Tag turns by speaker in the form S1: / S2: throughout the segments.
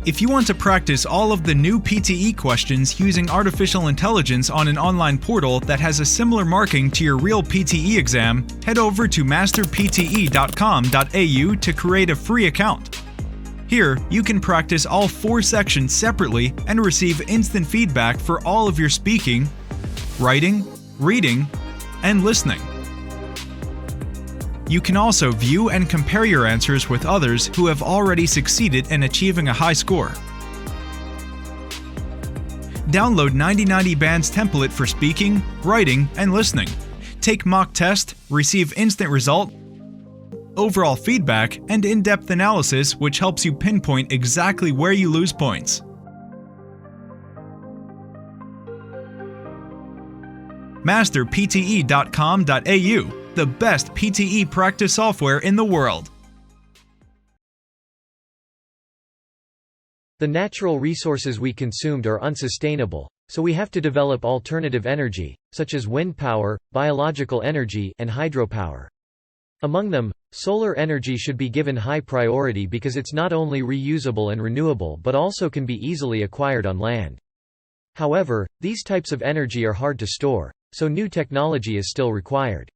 S1: If you want to practice all of the new PTE questions using artificial intelligence on an online portal that has a similar marking to your real PTE exam, head over to masterpte.com.au to create a free account. Here, you can practice all 4 sections separately and receive instant feedback for all of your speaking, writing, reading, and listening. You can also view and compare your answers with others who have already succeeded in achieving a high score. Download 9090 Band's template for speaking, writing, and listening. Take mock test, receive instant result, overall feedback, and in-depth analysis which helps you pinpoint exactly where you lose points. masterpte.com.au, the best PTE practice software in the world.
S2: The natural resources we consumed are unsustainable, so we have to develop alternative energy, such as wind power, biological energy, and hydropower. Among them, solar energy should be given high priority because it's not only reusable and renewable but also can be easily acquired on land. However, these types of energy are hard to store, so new technology is still required.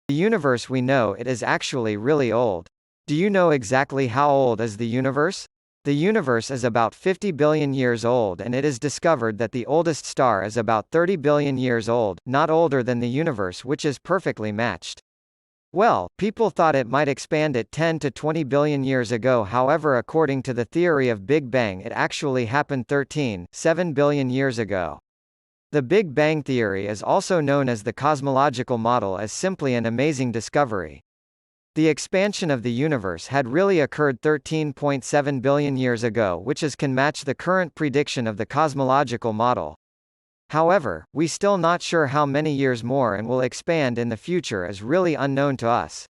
S3: The universe we know it is actually really old. Do you know exactly how old is the universe? The universe is about 50 billion years old, and it is discovered that the oldest star is about 30 billion years old, not older than the universe, which is perfectly matched. Well, people thought it might expand at 10 to 20 billion years ago. However, according to the theory of Big Bang, it actually happened 13.7 billion years ago. The Big Bang theory is also known as the cosmological model, as simply an amazing discovery. The expansion of the universe had really occurred 13.7 billion years ago, which can match the current prediction of the cosmological model. However, we still not sure how many years more and will expand in the future is really unknown to us.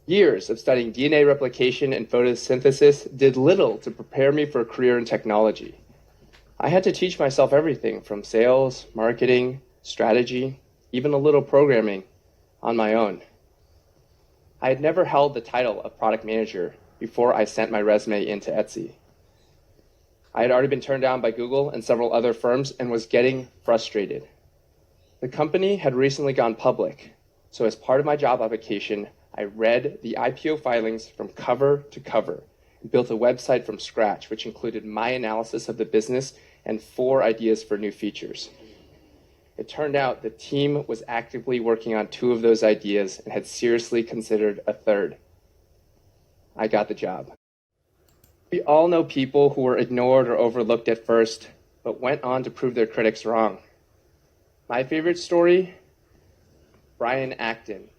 S4: Years of studying DNA replication and photosynthesis did little to prepare me for a career in technology. I had to teach myself everything from sales, marketing, strategy, even a little programming on my own. I had never held the title of product manager before I sent my resume into Etsy. I had already been turned down by Google and several other firms and was getting frustrated. The company had recently gone public, so as part of my job application, I read the IPO filings from cover to cover and built a website from scratch, which included my analysis of the business and 4 ideas for new features. It turned out the team was actively working on 2 of those ideas and had seriously considered a 3rd. I got the job. We all know people who were ignored or overlooked at first, but went on to prove their critics wrong. My favorite story? Brian Acton,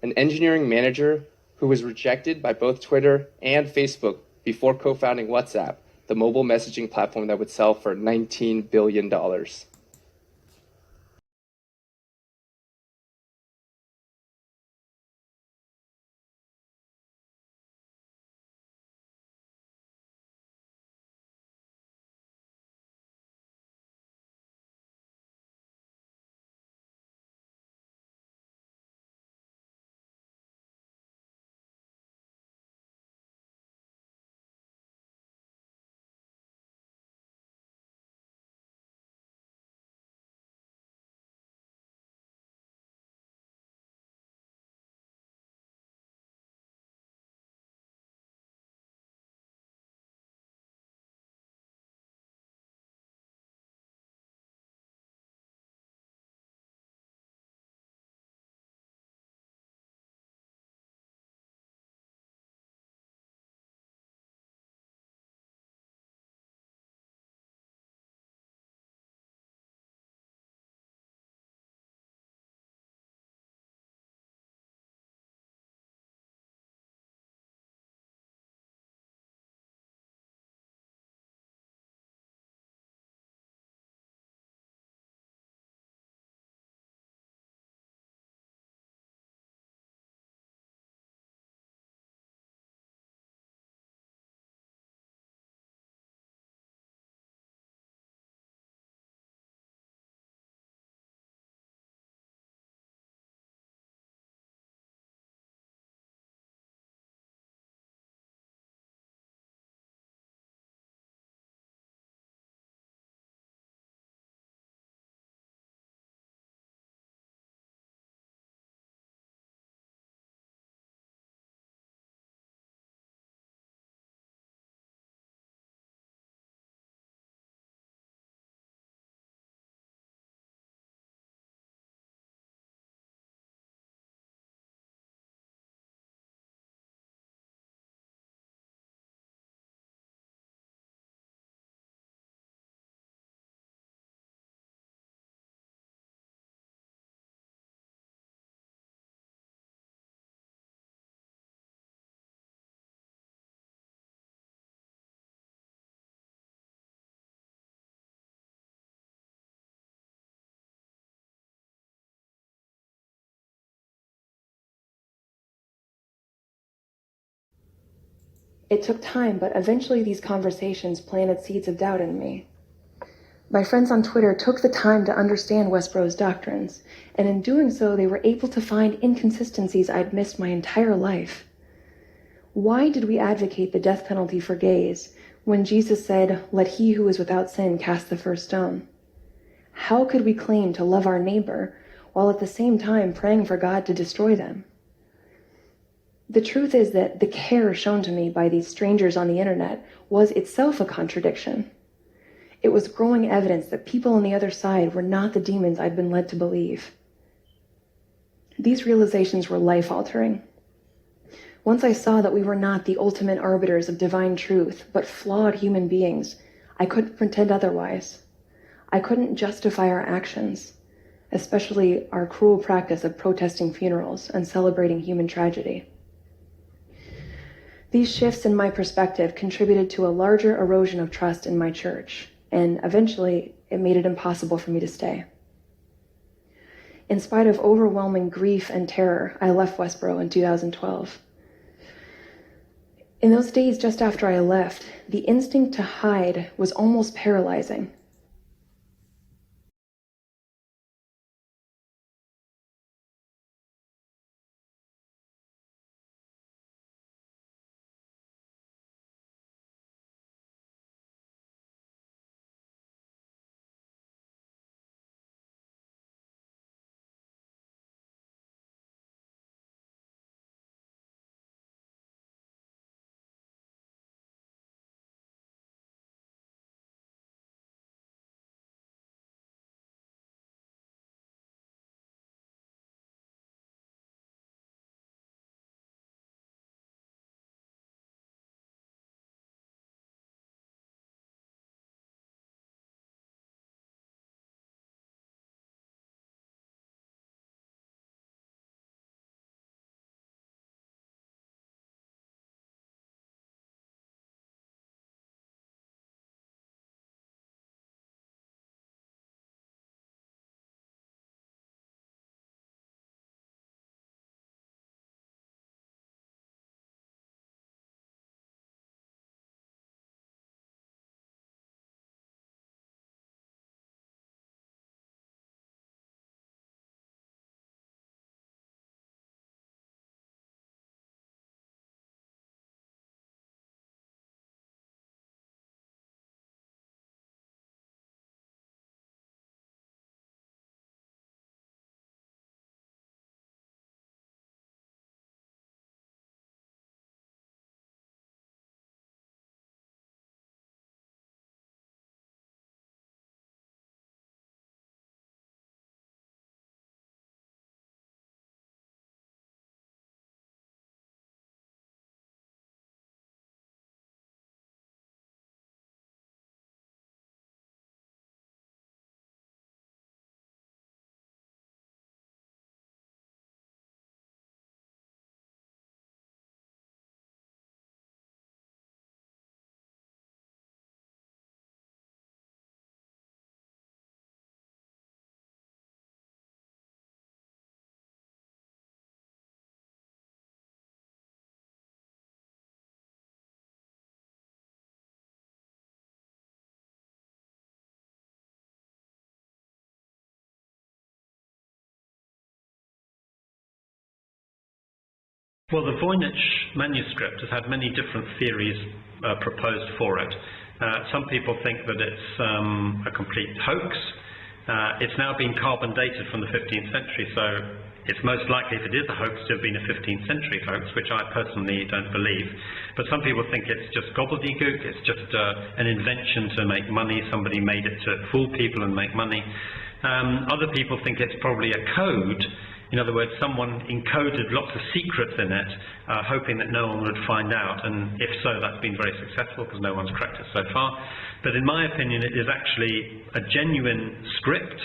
S4: an engineering manager who was rejected by both Twitter and Facebook before co-founding WhatsApp, the mobile messaging platform that would sell for $19 billion.
S5: It took time, but eventually these conversations planted seeds of doubt in me. My friends on Twitter took the time to understand Westboro's doctrines, and in doing so, they were able to find inconsistencies I'd missed my entire life. Why did we advocate the death penalty for gays when Jesus said, "Let he who is without sin cast the first stone"? How could we claim to love our neighbor while at the same time praying for God to destroy them? The truth is that the care shown to me by these strangers on the internet was itself a contradiction. It was growing evidence that people on the other side were not the demons I'd been led to believe. These realizations were life-altering. Once I saw that we were not the ultimate arbiters of divine truth, but flawed human beings, I couldn't pretend otherwise. I couldn't justify our actions, especially our cruel practice of protesting funerals and celebrating human tragedy. These shifts in my perspective contributed to a larger erosion of trust in my church, and eventually it made it impossible for me to stay. In spite of overwhelming grief and terror, I left Westboro in 2012. In those days just after I left, the instinct to hide was almost paralyzing.
S6: Well, the Voynich manuscript has had many different theories proposed for it. Some people think that it's a complete hoax. It's now been carbon dated from the 15th century, so it's most likely, if it is a hoax, to have been a 15th century hoax, which I personally don't believe. But some people think it's just gobbledygook, it's just an invention to make money, somebody made it to fool people and make money. Other people think it's probably a code. In other words, someone encoded lots of secrets in it, hoping that no one would find out, and if so, that's been very successful because no one's cracked it so far. But in my opinion, it is actually a genuine script,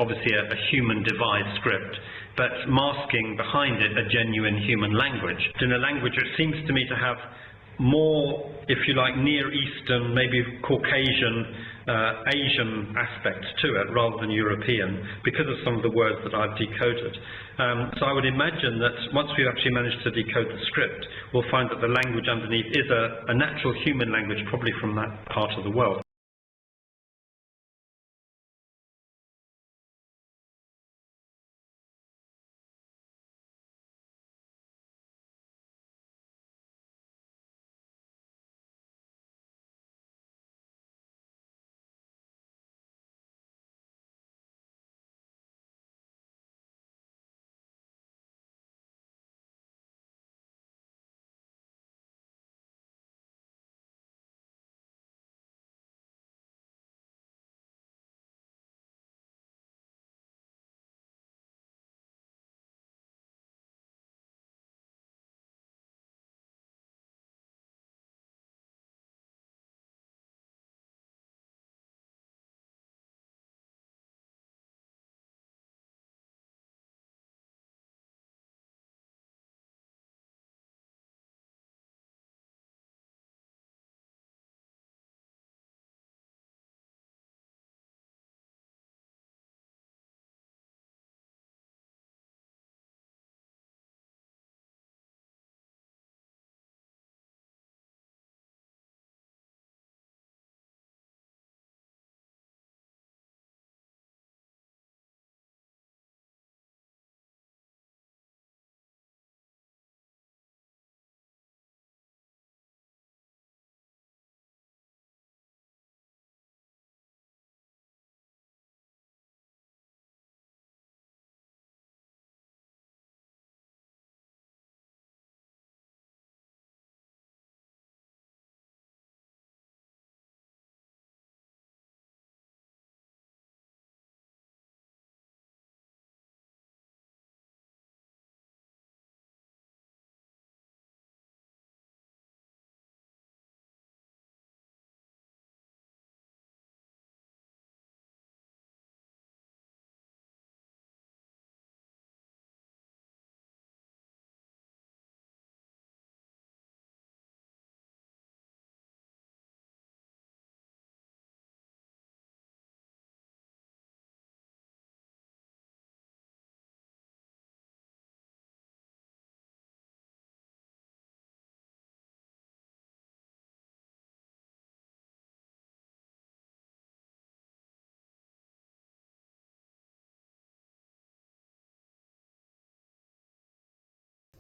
S6: obviously a human devised script, but masking behind it a genuine human language. In a language which seems to me to have more, if you like, Near Eastern, maybe Caucasian, Asian aspects to it rather than European, because of some of the words that I've decoded. So I would imagine that once we've actually managed to decode the script, we'll find that the language underneath is a natural human language, probably from that part of the world.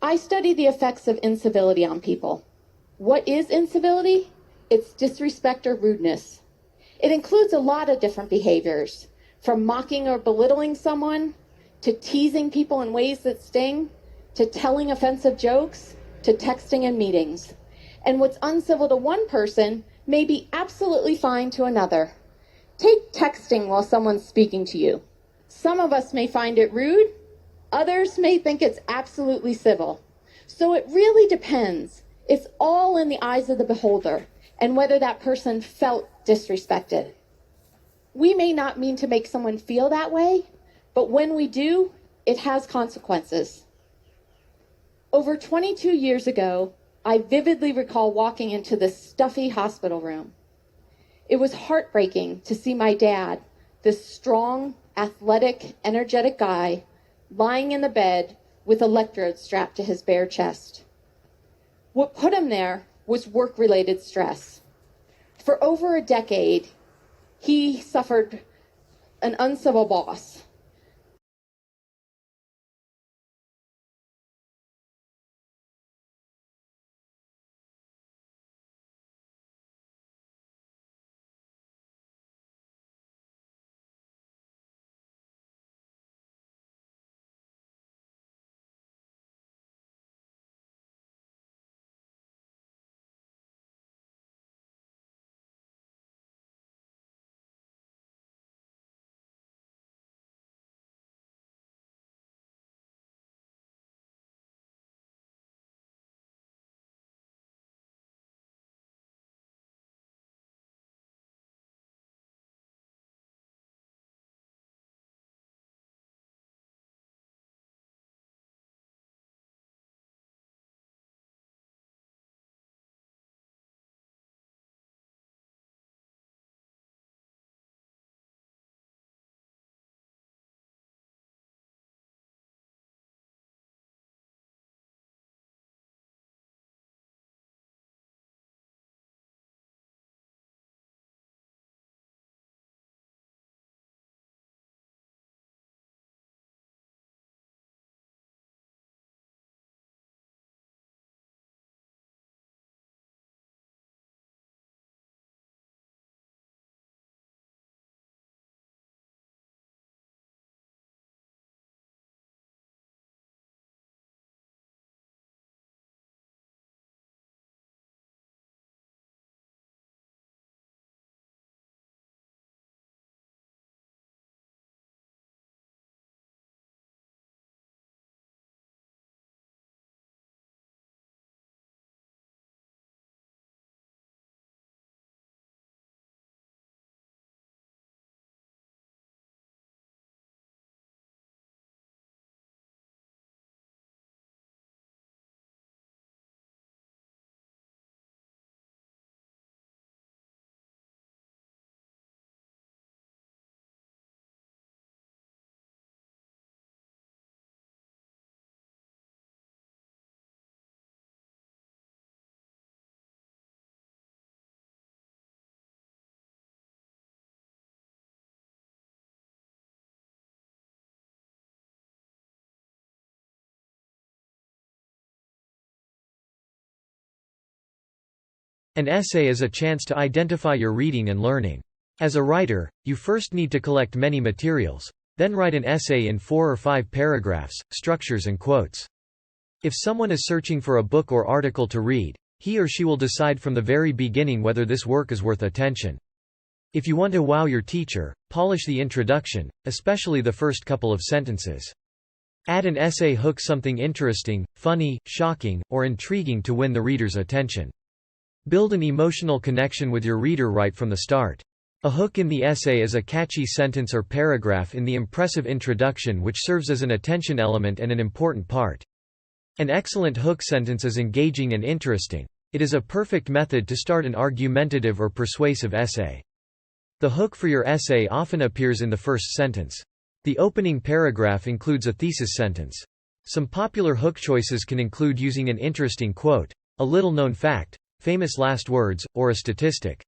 S7: I study the effects of incivility on people. What is incivility? It's disrespect or rudeness. It includes a lot of different behaviors, from mocking or belittling someone, to teasing people in ways that sting, to telling offensive jokes, to texting in meetings. And what's uncivil to one person may be absolutely fine to another. Take texting while someone's speaking to you. Some of us may find it rude, others may think it's absolutely civil. So it really depends. It's all in the eyes of the beholder and whether that person felt disrespected. We may not mean to make someone feel that way, but when we do, it has consequences. Over 22 years ago, I vividly recall walking into this stuffy hospital room. It was heartbreaking to see my dad, this strong, athletic, energetic guy, lying in the bed with electrodes strapped to his bare chest. What put him there was work-related stress. For over a decade, he suffered an uncivil boss.
S2: An essay is a chance to identify your reading and learning. As a writer, you first need to collect many materials. Then write an essay in 4 or 5 paragraphs, structures and quotes. If someone is searching for a book or article to read, he or she will decide from the very beginning whether this work is worth attention. If you want to wow your teacher, polish the introduction, especially the first couple of sentences. Add an essay hook, something interesting, funny, shocking, or intriguing to win the reader's attention. Build an emotional connection with your reader right from the start. A hook in the essay is a catchy sentence or paragraph in the impressive introduction which serves as an attention element and an important part. An excellent hook sentence is engaging and interesting. It is a perfect method to start an argumentative or persuasive essay. The hook for your essay often appears in the first sentence. The opening paragraph includes a thesis sentence. Some popular hook choices can include using an interesting quote, a little-known fact, famous last words, or a statistic.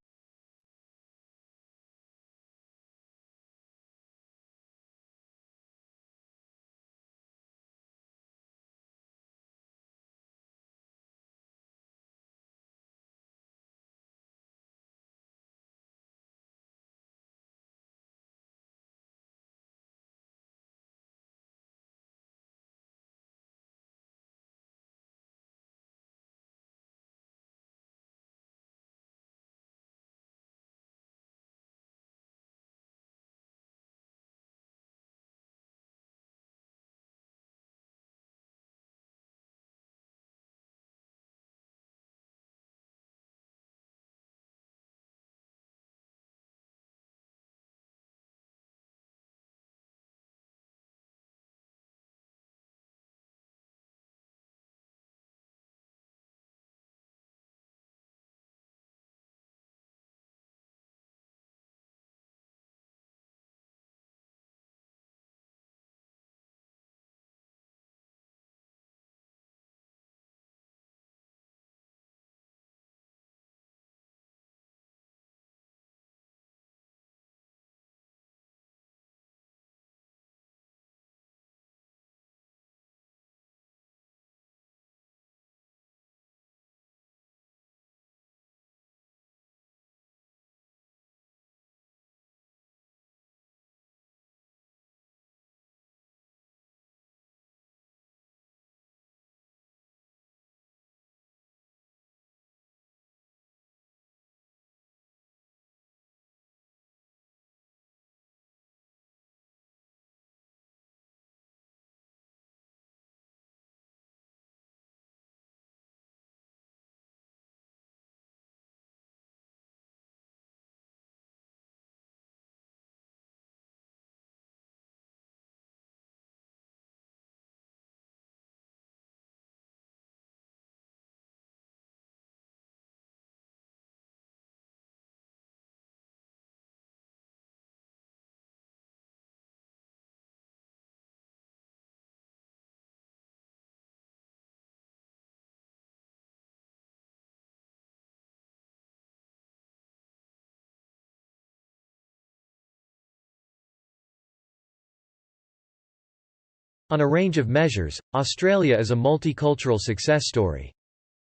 S2: On a range of measures, Australia is a multicultural success story.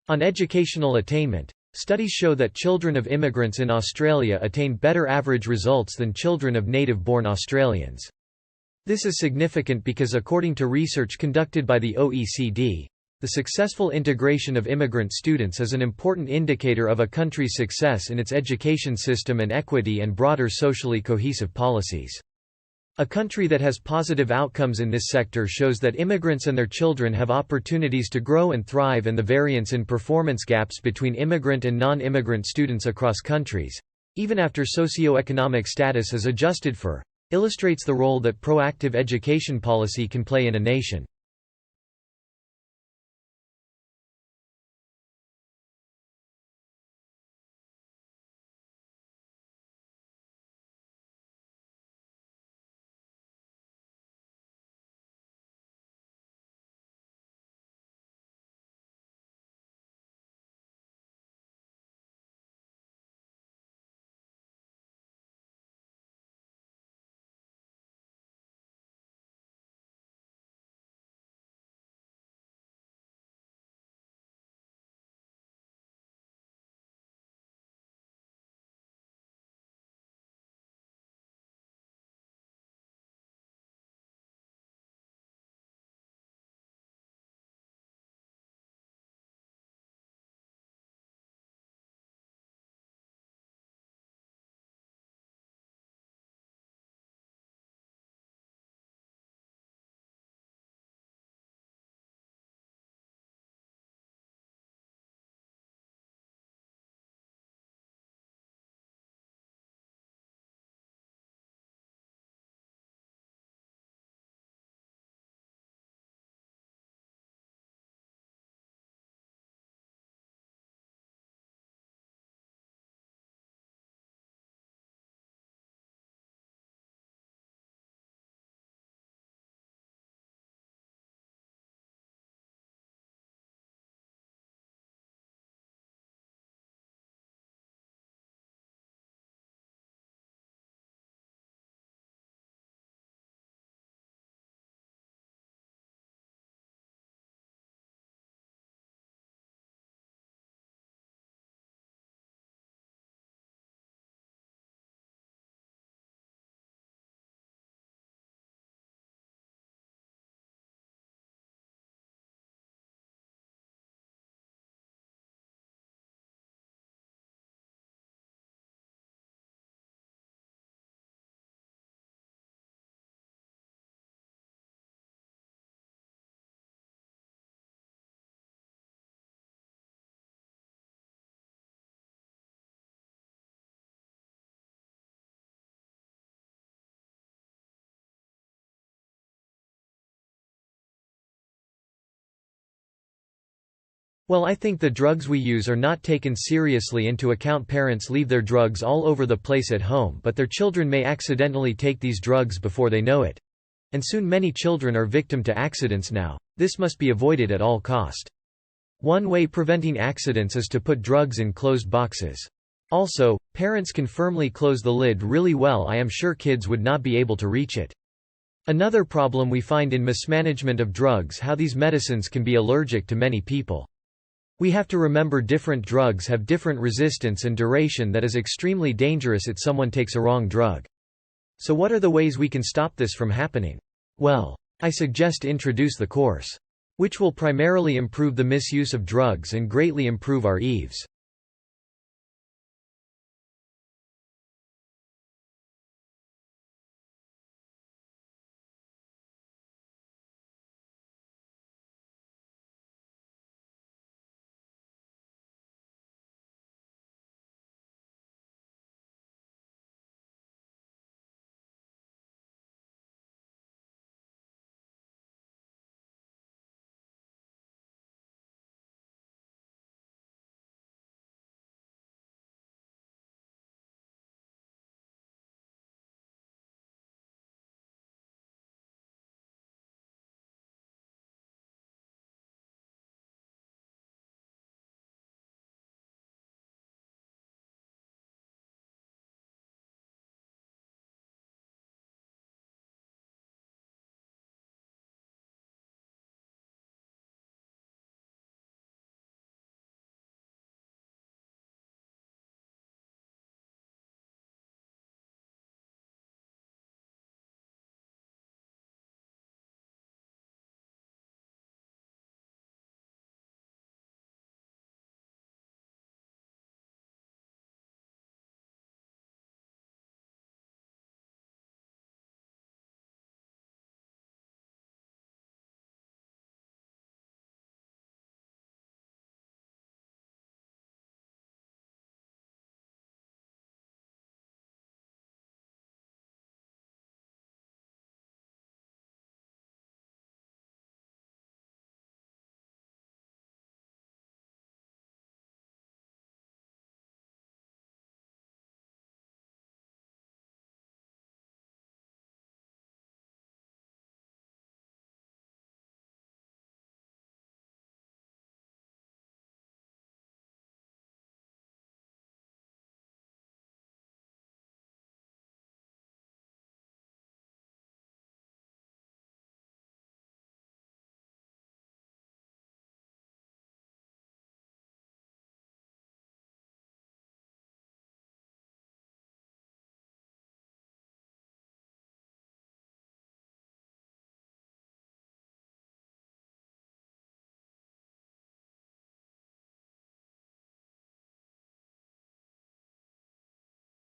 S2: On educational attainment, studies show that children of immigrants in Australia attain better average results than children of native-born Australians. This is significant because according to research conducted by the OECD, the successful integration of immigrant students is an important indicator of a country's success in its education system and equity and broader socially cohesive policies. A country that has positive outcomes in this sector shows that immigrants and their children have opportunities to grow and thrive, and the variance in performance gaps between immigrant and non-immigrant students across countries, even after socioeconomic status is adjusted for, illustrates the role that proactive education policy can play in a nation. Well, I think the drugs we use are not taken seriously into account. Parents leave their drugs all over the place at home, but their children may accidentally take these drugs before they know it. And soon many children are victim to accidents now. This must be avoided at all cost. One way preventing accidents is to put drugs in closed boxes. Also, parents can firmly close the lid really well. I am sure kids would not be able to reach it. Another problem we find in mismanagement of drugs, how these medicines can be allergic to many people. We have to remember different drugs have different resistance and duration that is extremely dangerous if someone takes a wrong drug. So what are the ways we can stop this from happening? Well, I suggest introduce the course, which will primarily improve the misuse of drugs and greatly improve our EVs.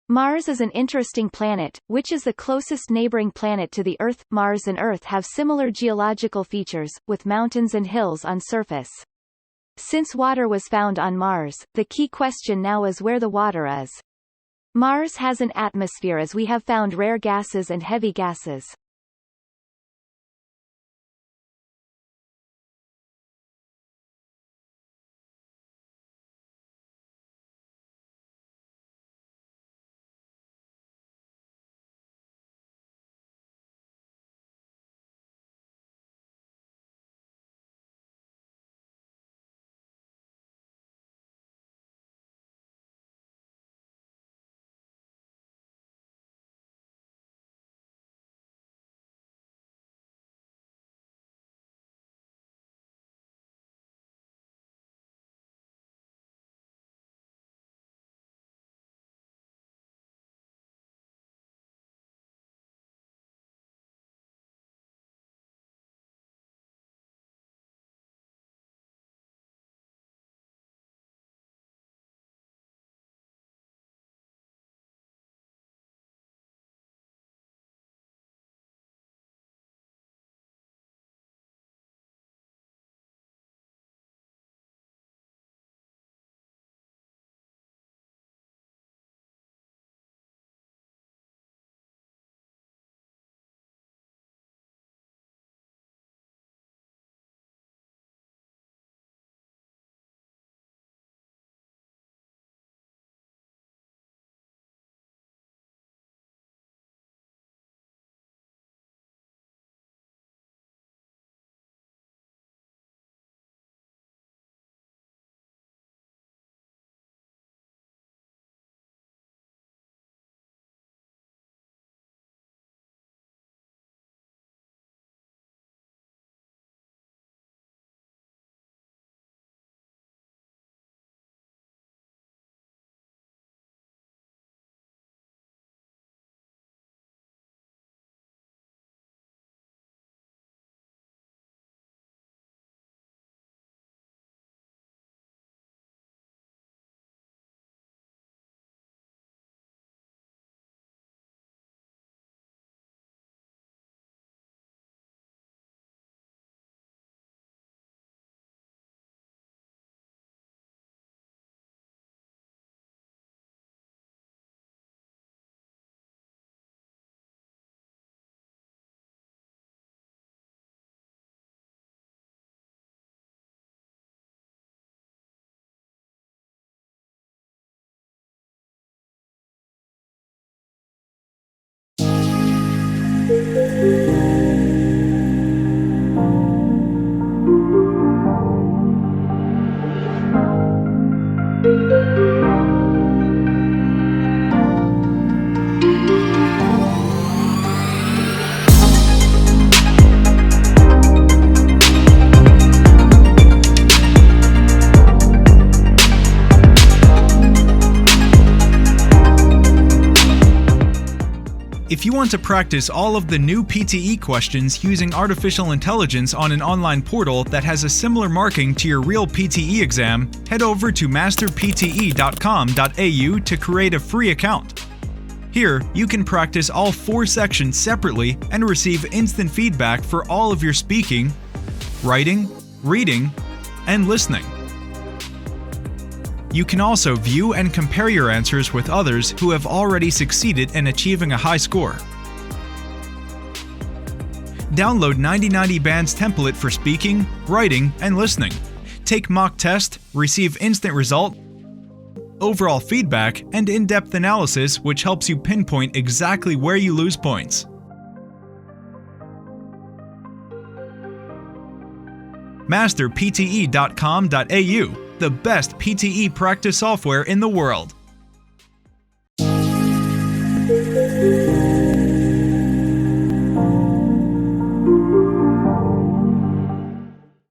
S8: Mars is an interesting planet, which is the closest neighboring planet to the Earth. Mars and Earth have similar geological features, with mountains and hills on surface. Since water was found on Mars, the key question now is where the water is. Mars has an atmosphere as we have found rare gases and heavy gases.
S1: If you want to practice all of the new PTE questions using artificial intelligence on an online portal that has a similar marking to your real PTE exam, head over to masterpte.com.au to create a free account. Here, you can practice all 4 sections separately and receive instant feedback for all of your speaking, writing, reading, and listening. You can also view and compare your answers with others who have already succeeded in achieving a high score. Download 9090 Band's template for speaking, writing, and listening. Take mock test, receive instant result, overall feedback, and in-depth analysis which helps you pinpoint exactly where you lose points. masterpte.com.au, the best PTE practice software in the world.